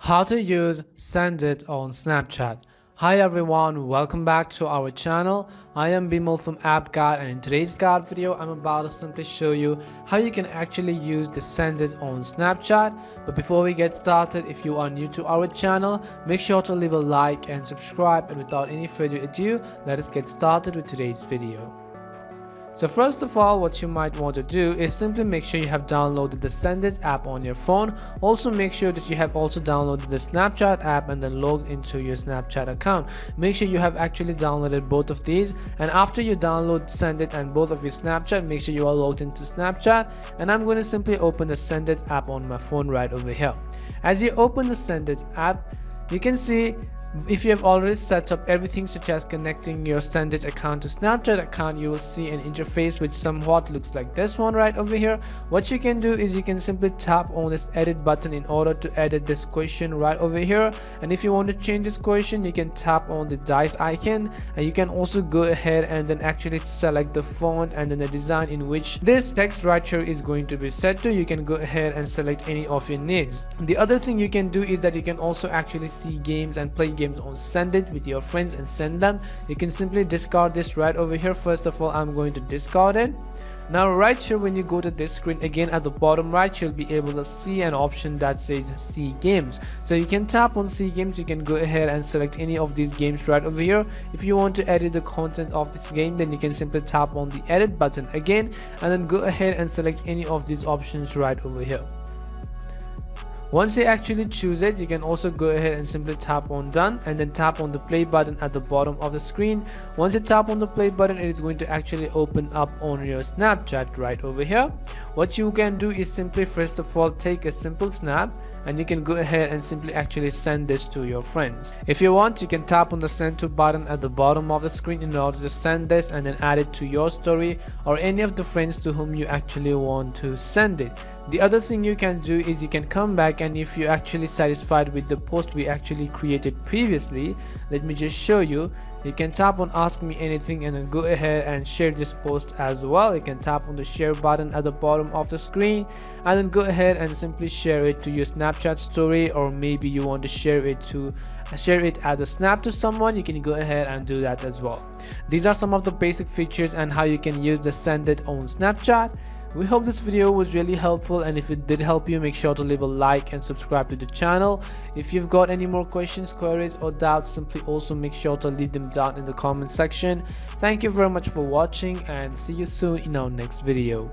How to use Sendit on Snapchat. Hi everyone, welcome back to our channel. I am Bimal from App Guide, and in today's guide video I'm about to simply show you how you can actually use the Sendit on Snapchat. But before we get started, if you are new to our channel, make sure to leave a like and subscribe, and without any further ado, let us get started with today's video. So first of all, what you might want to do is simply make sure you have downloaded the Sendit app on your phone. Also make sure that you have also downloaded the Snapchat app and then logged into your Snapchat account. Make sure you have actually downloaded both of these, and after you download Sendit and both of your Snapchat, make sure you are logged into Snapchat. And I'm going to simply open the Sendit app on my phone right over here. As you open the Sendit app, you can see if you have already set up everything such as connecting your Sendit account to Snapchat account, you will see an interface which somewhat looks like this one right over here. What you can do is you can simply tap on this edit button in order to edit this question right over here. And if you want to change this question, you can tap on the dice icon, and you can also go ahead and then actually select the font and then the design in which this text right here is going to be set to. You can go ahead and select any of your needs. The other thing you can do is that you can also actually see games and play games on Sendit with your friends and send them. You can simply discard this right over here. First of all, I'm going to discard it. Now right here, when you go to this screen again, at the bottom right, you'll be able to see an option that says see games. So you can tap on see games. You can go ahead and select any of these games right over here. If you want to edit the content of this game, then you can simply tap on the edit button again, and then go ahead and select any of these options right over here. Once you actually choose it, you can also go ahead and simply tap on done, and then tap on the play button at the bottom of the screen. Once you tap on the play button, it is going to actually open up on your Snapchat right over here. What you can do is simply first of all take a simple snap, and you can go ahead and simply actually send this to your friends. If you want, you can tap on the send to button at the bottom of the screen in order to send this and then add it to your story or any of the friends to whom you actually want to send it. The other thing you can do is you can come back, and if you're actually satisfied with the post we actually created previously, let me just show you. You can tap on ask me anything and then go ahead and share this post as well. You can tap on the share button at the bottom of the screen and then go ahead and simply share it to your Snapchat story, or maybe you want to share it as a snap to someone. You can go ahead and do that as well. These are some of the basic features and how you can use the Sendit on Snapchat. We hope this video was really helpful, and if it did help you, make sure to leave a like and subscribe to the channel. If you've got any more questions, queries or doubts, simply also make sure to leave them down in the comment section. Thank you very much for watching, and see you soon in our next video.